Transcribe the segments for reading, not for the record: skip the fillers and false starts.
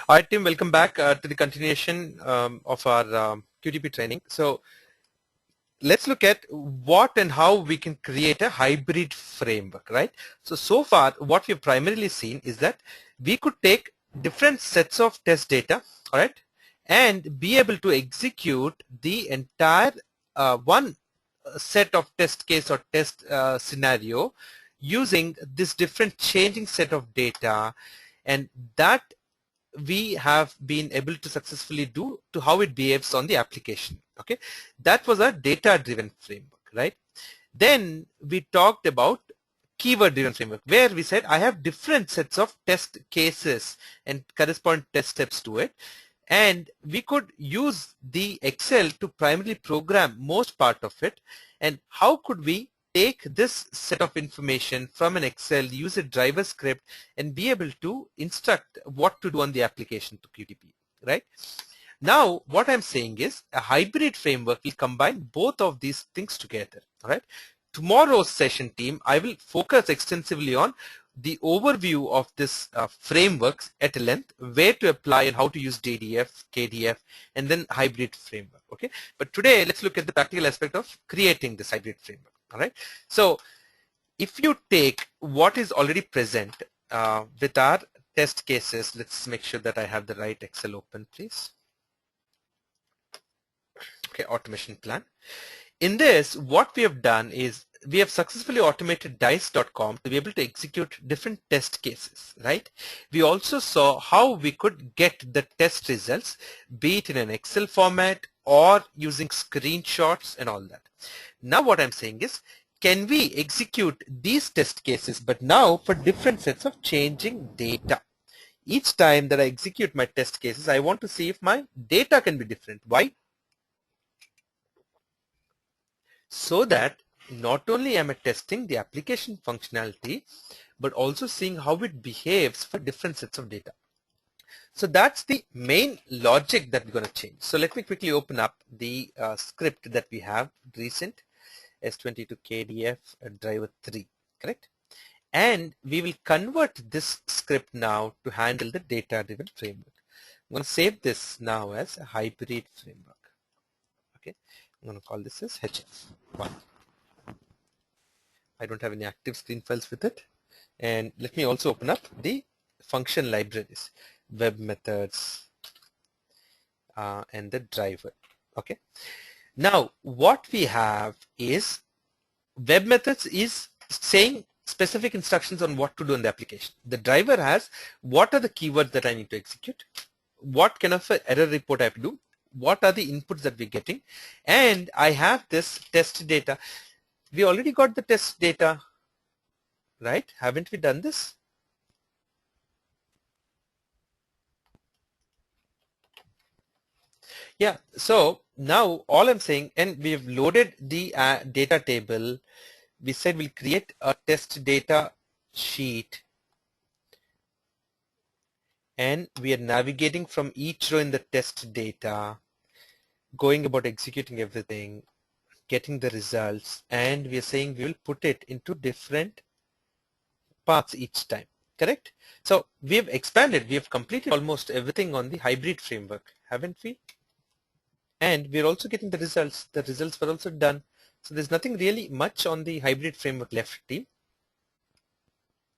All right, Tim, welcome back to the continuation of our QTP training. So let's look at what and how we can create a hybrid framework, right? So far, what we've primarily seen is that we could take different sets of test data, all right, and be able to execute the entire one set of test case or test scenario using this different changing set of data, and that we have been able to successfully do to how it behaves on the application. Okay, that was a data-driven framework, right? Then we talked about keyword-driven framework, where we said I have different sets of test cases and corresponding test steps to it, and we could use the Excel to primarily program most part of it. And how could we take this set of information from an Excel, use a driver script, and be able to instruct what to do on the application to QTP, right? Now, what I'm saying is a hybrid framework will combine both of these things together, all right? Tomorrow's session, team, I will focus extensively on the overview of this frameworks at length, where to apply and how to use JDF, KDF, and then hybrid framework, okay? But today, let's look at the practical aspect of creating this hybrid framework, all right? So if you take what is already present with our test cases, let's make sure that I have the right Excel open, please. Okay, automation plan. In this, what we have done is we have successfully automated dice.com to be able to execute different test cases, right? We also saw how we could get the test results, be it in an Excel format or using screenshots and all that. Now what I'm saying is, can we execute these test cases, but now for different sets of changing data? Each time that I execute my test cases, I want to see if my data can be different. Why? So that not only am I testing the application functionality, but also seeing how it behaves for different sets of data. So that's the main logic that we're going to change. So let me quickly open up the script that we have recent, S22 KDF driver 3, correct? And we will convert this script now to handle the data-driven framework. I'm going to save this now as a hybrid framework. Okay, I'm going to call this as HF1. I don't have any active screen files with it. And let me also open up the function libraries, web methods, and the driver. Okay. Now, what we have is web methods is saying specific instructions on what to do in the application. The driver has what are the keywords that I need to execute, what kind of error report I have to do, what are the inputs that we're getting, and I have this test data. We already got the test data, right? Haven't we done this? Yeah, so now all I'm saying, and we have loaded the data table. We said we'll create a test data sheet, and we are navigating from each row in the test data, going about executing everything, getting the results, and we are saying we will put it into different paths each time, correct? So we have expanded, we have completed almost everything on the hybrid framework, haven't we? And we're also getting the results. The results were also done. So there's nothing really much on the hybrid framework left, team,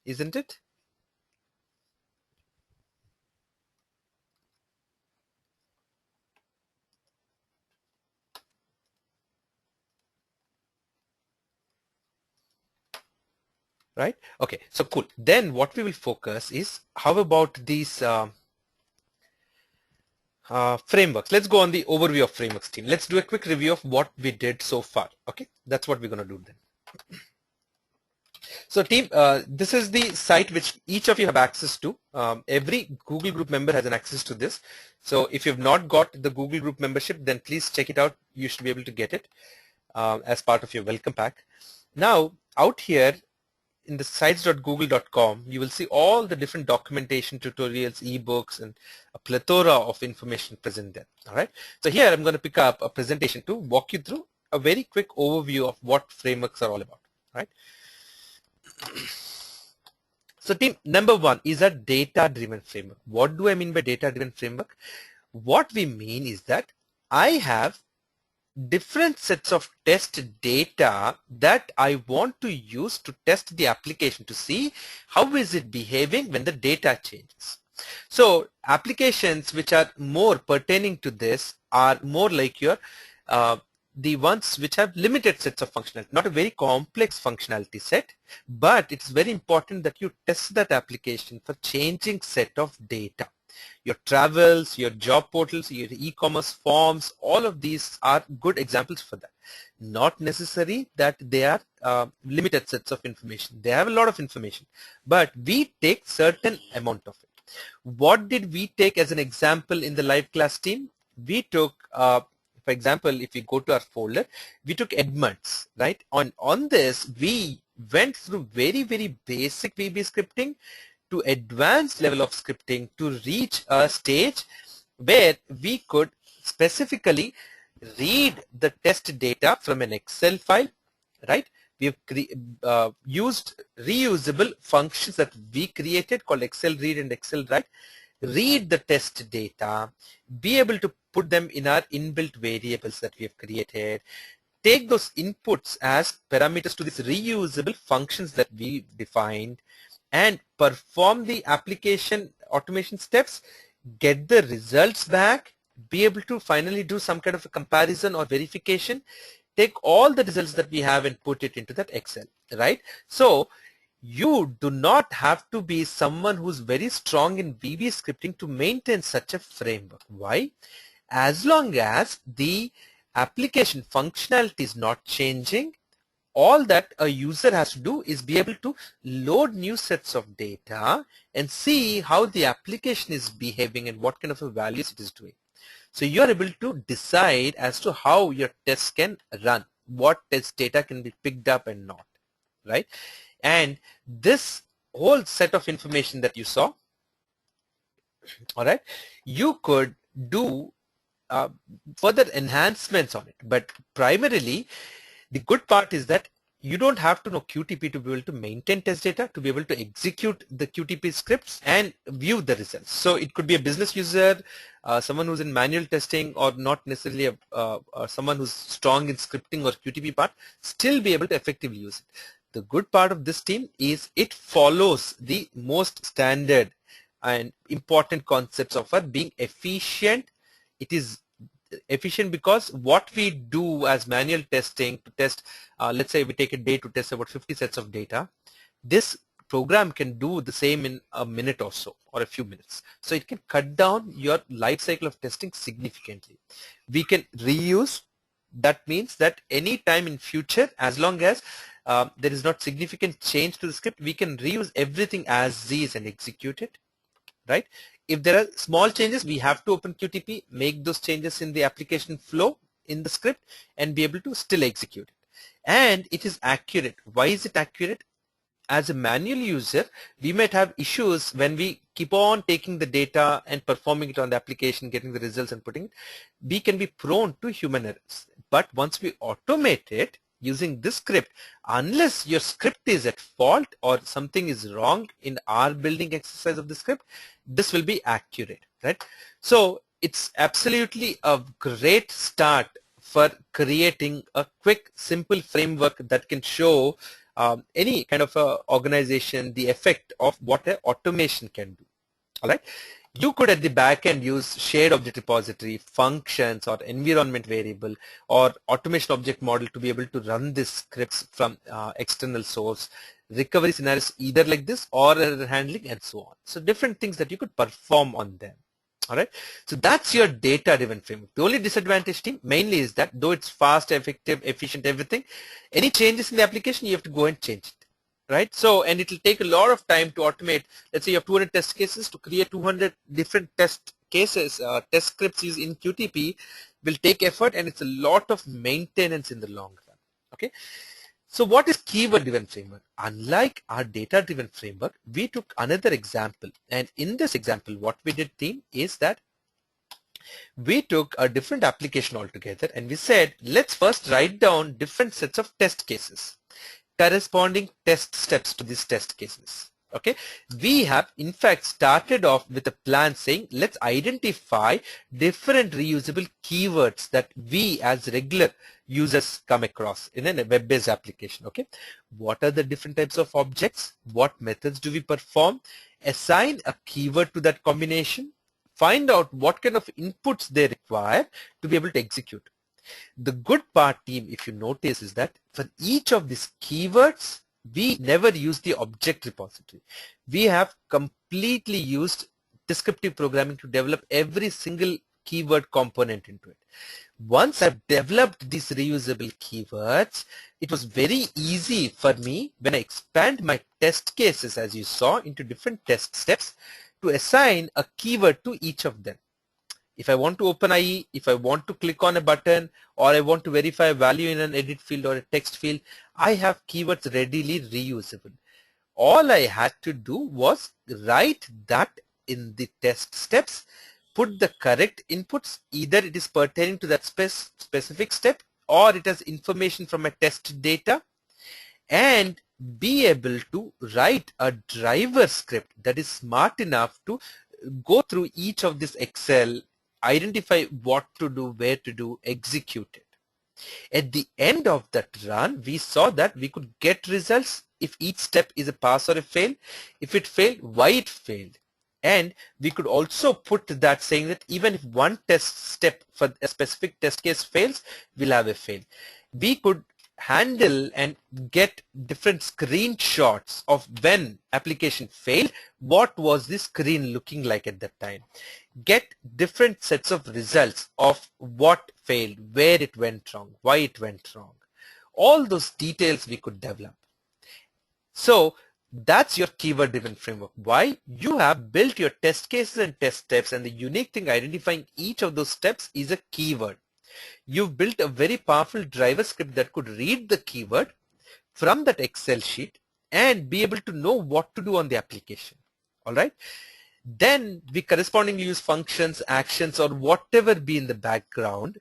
isn't it? Right? Okay, so cool. Then what we will focus is how about these frameworks. Let's go on the overview of frameworks, team. Let's do a quick review of what we did so far. Okay, that's what we're going to do then. So team, this is the site which each of you have access to. Every Google group member has an access to this. So if you've not got the Google group membership, then please check it out. You should be able to get it as part of your welcome pack. Now out here in the sites.google.com, you will see all the different documentation, tutorials, ebooks, and a plethora of information present there. All right. So here I'm going to pick up a presentation to walk you through a very quick overview of what frameworks are all about. All right. So team, number one is a data-driven framework. What do I mean by data-driven framework? What we mean is that I have different sets of test data that I want to use to test the application to see how is it behaving when the data changes. So applications which are more pertaining to this are more like your the ones which have limited sets of functionality, not a very complex functionality set, but it's very important that you test that application for changing set of data. Your travels, your job portals, your e-commerce forms, all of these are good examples for that. Not necessary that they are limited sets of information. They have a lot of information, but we take certain amount of it. What did we take as an example in the live class team? We took, for example, if we go to our folder, we took Edmunds, right? On this, we went through very, very basic VB scripting to advanced level of scripting to reach a stage where we could specifically read the test data from an Excel file, right? We have used reusable functions that we created called Excel read and Excel write, read the test data, be able to put them in our inbuilt variables that we have created, take those inputs as parameters to these reusable functions that we defined, and perform the application automation steps, get the results back, be able to finally do some kind of a comparison or verification, take all the results that we have and put it into that Excel, right? So you do not have to be someone who's very strong in VB scripting to maintain such a framework. Why? As long as the application functionality is not changing, all that a user has to do is be able to load new sets of data and see how the application is behaving and what kind of a values it is doing. So you are able to decide as to how your tests can run, what test data can be picked up and not, right? And this whole set of information that you saw, all right, you could do further enhancements on it. But primarily, the good part is that you don't have to know QTP to be able to maintain test data, to be able to execute the QTP scripts and view the results. So it could be a business user, someone who's in manual testing, or not necessarily someone who's strong in scripting or QTP part, still be able to effectively use it. The good part of this team is it follows the most standard and important concepts of our being efficient. It is efficient because what we do as manual testing to test, let's say we take a day to test about 50 sets of data, this program can do the same in a minute or so, or a few minutes. So it can cut down your life cycle of testing significantly. We can reuse. That means that any time in future, as long as there is not significant change to the script, we can reuse everything as is and execute it, right? If there are small changes, we have to open QTP, make those changes in the application flow in the script, and be able to still execute it. And it is accurate. Why is it accurate? As a manual user, we might have issues when we keep on taking the data and performing it on the application, getting the results and putting it. We can be prone to human errors. But once we automate it using this script, unless your script is at fault or something is wrong in our building exercise of the script, this will be accurate, right? So it's absolutely a great start for creating a quick, simple framework that can show any kind of a organization the effect of what an automation can do. All right. You could at the back end use shared object repository, functions, or environment variable, or automation object model to be able to run these scripts from external source, recovery scenarios either like this or error handling, and so on. So different things that you could perform on them. All right. So that's your data-driven framework. The only disadvantage team mainly is that though it's fast, effective, efficient, everything, any changes in the application, you have to go and change it. Right? So, and it will take a lot of time to automate. Let's say you have 200 test cases. To create 200 different test cases, test scripts used in QTP will take effort, and it's a lot of maintenance in the long run. Okay. So what is keyword-driven framework? Unlike our data-driven framework, we took another example. And in this example, what we did, team, is that we took a different application altogether, and we said, let's first write down different sets of test cases, corresponding test steps to these test cases. Okay, we have in fact started off with a plan saying let's identify different reusable keywords that we as regular users come across in a web-based application. Okay, what are the different types of objects, what methods do we perform, assign a keyword to that combination, find out what kind of inputs they require to be able to execute. The good part, team, if you notice, is that for each of these keywords, we never use the object repository. We have completely used descriptive programming to develop every single keyword component into it. Once I've developed these reusable keywords, it was very easy for me when I expand my test cases, as you saw, into different test steps to assign a keyword to each of them. If I want to open IE, if I want to click on a button, or I want to verify a value in an edit field or a text field, I have keywords readily reusable. All I had to do was write that in the test steps, put the correct inputs, either it is pertaining to that specific step or it has information from a test data, and be able to write a driver script that is smart enough to go through each of this Excel, identify what to do, where to do, execute it. At the end of that run, we saw that we could get results if each step is a pass or a fail. If it failed, why it failed. And we could also put that saying that even if one test step for a specific test case fails, we'll have a fail. We could handle and get different screenshots of when application failed, what was the screen looking like at that time. Get different sets of results of what failed, where it went wrong, why it went wrong. All those details we could develop. So that's your keyword driven framework. Why? You have built your test cases and test steps, and the unique thing identifying each of those steps is a keyword. You've built a very powerful driver script that could read the keyword from that Excel sheet and be able to know what to do on the application. All right. Then we correspondingly use functions, actions, or whatever be in the background,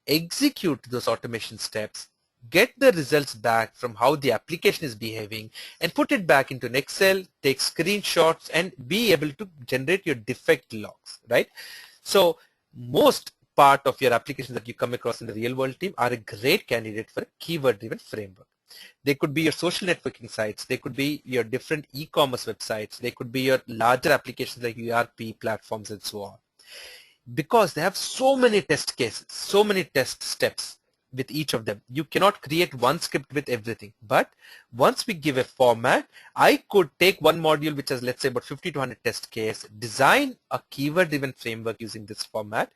execute those automation steps, get the results back from how the application is behaving, and put it back into an Excel, take screenshots, and be able to generate your defect logs, right? So most part of your applications that you come across in the real world, team, are a great candidate for a keyword driven framework. They could be your social networking sites. They could be your different e-commerce websites. They could be your larger applications like ERP platforms and so on. Because they have so many test cases, so many test steps with each of them. You cannot create one script with everything. But once we give a format, I could take one module which has, let's say, about 50 to 100 test case, design a keyword-driven framework using this format,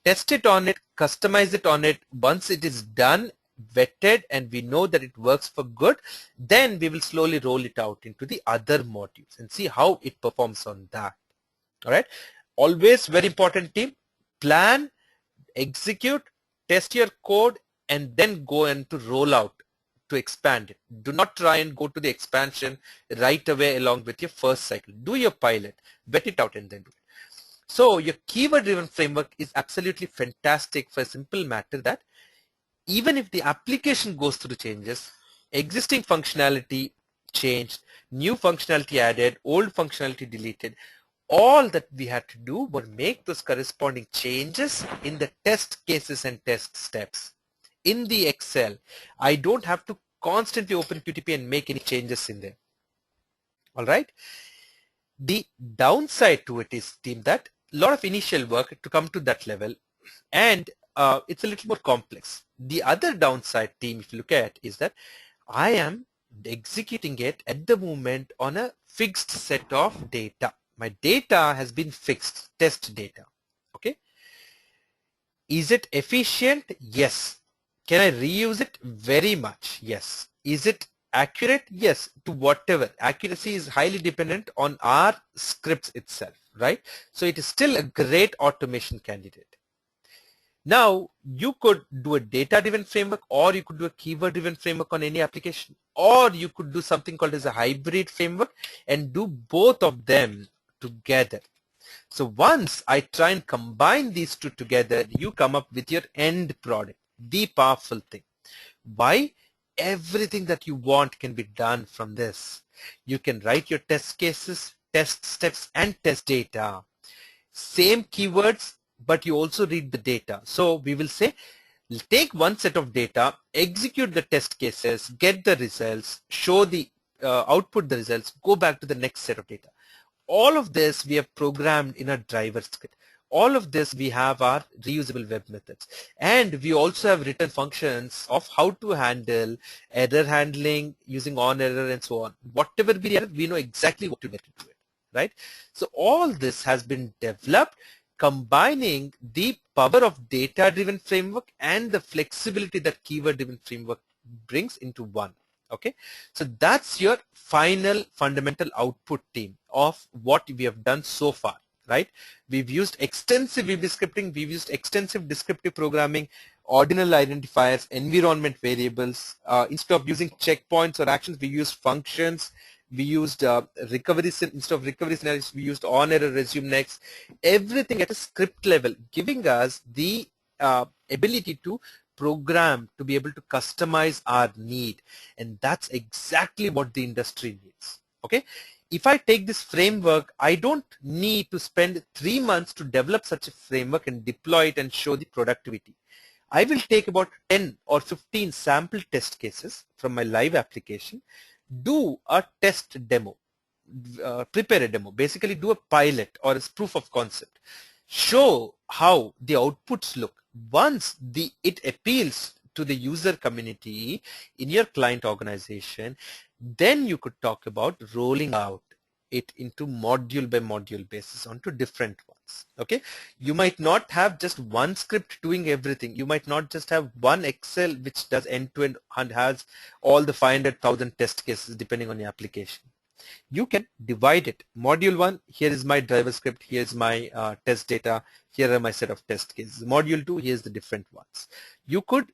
test it on it, customize it on it. Once it is done, vetted, and we know that it works for good, then we will slowly roll it out into the other modules and see how it performs on that. All right. Always very important, team. Plan, execute, test your code, and then go into rollout to expand it. Do not try and go to the expansion right away along with your first cycle. Do your pilot, vet it out, and then do it. So your keyword-driven framework is absolutely fantastic for a simple matter that even if the application goes through changes, existing functionality changed, new functionality added, old functionality deleted, all that we had to do was make those corresponding changes in the test cases and test steps. In the Excel, I don't have to constantly open QTP and make any changes in there. All right. The downside to it is, team, that a lot of initial work to come to that level, and it's a little more complex. The other downside, team, if you look at, is that I am executing it at the moment on a fixed set of data. My data has been fixed, test data. Okay. Is it efficient? Yes. Can I reuse it? Very much. Yes. Is it accurate? Yes. To whatever. Accuracy is highly dependent on our scripts itself, right? So it is still a great automation candidate. Now, you could do a data-driven framework, or you could do a keyword-driven framework on any application, or you could do something called as a hybrid framework and do both of them together. So once I try and combine these two together, you come up with your end product, the powerful thing. Why? Everything that you want can be done from this. You can write your test cases, test steps, and test data. Same keywords, but you also read the data. So we will say, take one set of data, execute the test cases, get the results, show the output the results, go back to the next set of data. All of this we have programmed in a driver script. All of this we have our reusable web methods. And we also have written functions of how to handle error handling using on error and so on. Whatever be the error, we know exactly what to get into it, right? So all this has been developed combining the power of data-driven framework and the flexibility that keyword-driven framework brings into one. Okay, so that's your final fundamental output, team, of what we have done so far, right? We've used extensive VB scripting, we've used extensive descriptive programming, ordinal identifiers, environment variables. Instead of using checkpoints or actions, we used functions. We used recovery, instead of recovery scenarios, we used on error, resume next, everything at a script level, giving us the ability to program, to be able to customize our need. And that's exactly what the industry needs. Okay, if I take this framework, I don't need to spend 3 months to develop such a framework and deploy it and show the productivity. I will take about 10 or 15 sample test cases from my live application, do a test demo, prepare a demo, basically do a pilot or a proof of concept, show how the outputs look. Once it appeals to the user community in your client organization, then you could talk about rolling out it into module by module basis onto different ones. Okay, you might not have just one script doing everything. You might not just have one Excel which does end-to-end and has all the 500,000 test cases depending on your application. You can divide it. Module 1, here is my driver script, here is my test data, here are my set of test cases. Module 2, here's the different ones. You could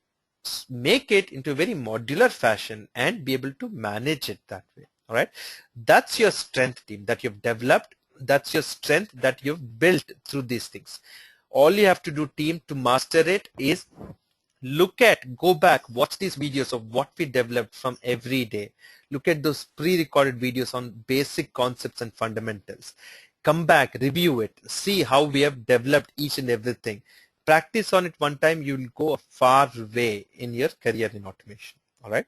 make it into a very modular fashion and be able to manage it that way. All right, that's your strength, team, that you've developed. That's your strength that you've built through these things. All you have to do, team, to master it is go back, watch these videos of what we developed from every day. Look at those pre-recorded videos on basic concepts and fundamentals. Come back, review it, see how we have developed each and everything. Practice on it one time, you'll go a far way in your career in automation. All right.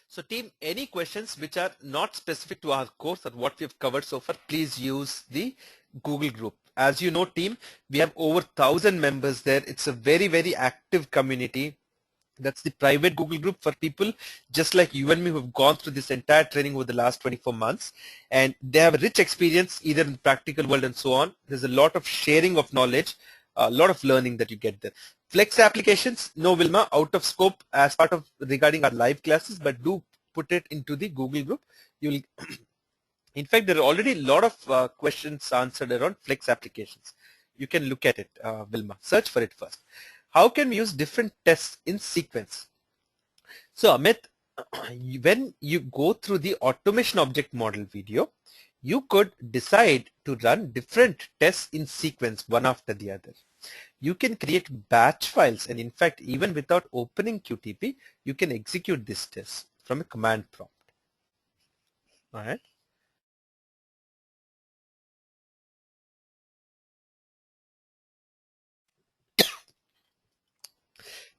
So team, any questions which are not specific to our course or what we've covered so far, please use the Google group. As you know, team, we have over 1,000 members there. It's a very, very active community. That's the private Google group for people just like you and me who have gone through this entire training over the last 24 months. And they have a rich experience either in the practical world and so on. There's a lot of sharing of knowledge, a lot of learning that you get there. Flex applications, no Wilma, out of scope as part of regarding our live classes, but do put it into the Google group. You'll, in fact, there are already a lot of questions answered around Flex applications. You can look at it, Wilma. Search for it first. How can we use different tests in sequence? So Amit, when you go through the automation object model video, you could decide to run different tests in sequence one after the other. You can create batch files, and in fact, even without opening QTP, you can execute this test from a command prompt. All right.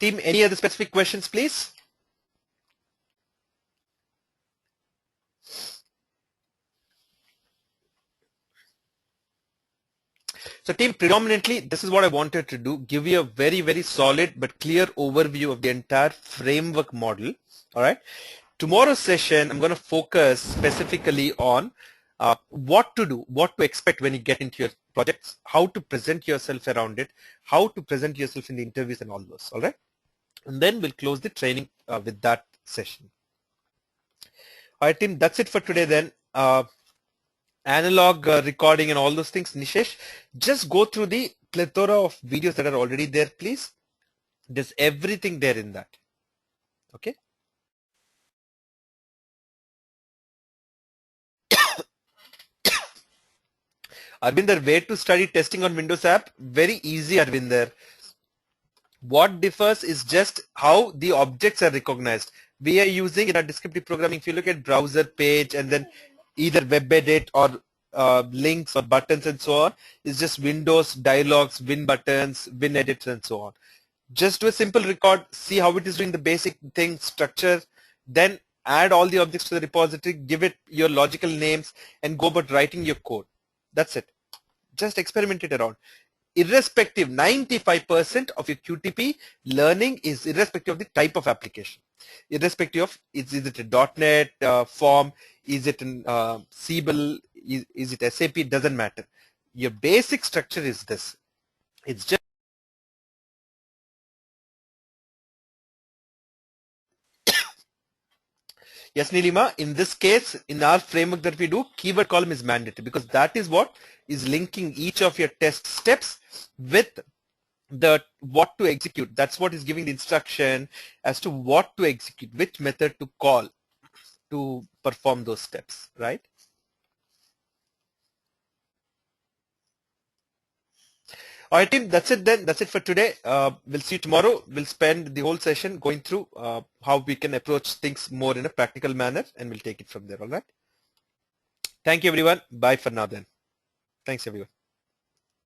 Team, any other specific questions, please? So team, predominantly, this is what I wanted to do, give you a very, very solid but clear overview of the entire framework model. All right. Tomorrow's session, I'm going to focus specifically on what to do, what to expect when you get into your projects, how to present yourself around it, how to present yourself in the interviews and all those. All right. And then we'll close the training with that session. All right, team, that's it for today then. Analog recording and all those things, Nishesh, just go through the plethora of videos that are already there, please. There's everything there in that. Okay. Arvinder, where to study testing on Windows app? Very easy, Arvinder. What differs is just how the objects are recognized. We are using in our descriptive programming, if you look at browser page and then either web edit or links or buttons and so on, it's just windows, dialogues, win buttons, win edits and so on. Just do a simple record, see how it is doing the basic thing, structure, then add all the objects to the repository, give it your logical names and go about writing your code. That's it. Just experiment it around. Irrespective, 95% of your QTP learning is irrespective of the type of application. Irrespective of, is it a .NET form, is it an Siebel, is it SAP, it doesn't matter. Your basic structure is this. It's just yes, Nilima, in this case, in our framework that we do, keyword column is mandatory because that is what is linking each of your test steps with the what to execute. That's what is giving the instruction as to what to execute, which method to call to perform those steps, right? All right, team, that's it then. That's it for today. We'll see you tomorrow. We'll spend the whole session going through how we can approach things more in a practical manner, and we'll take it from there, all right? Thank you, everyone. Bye for now then. Thanks, everyone.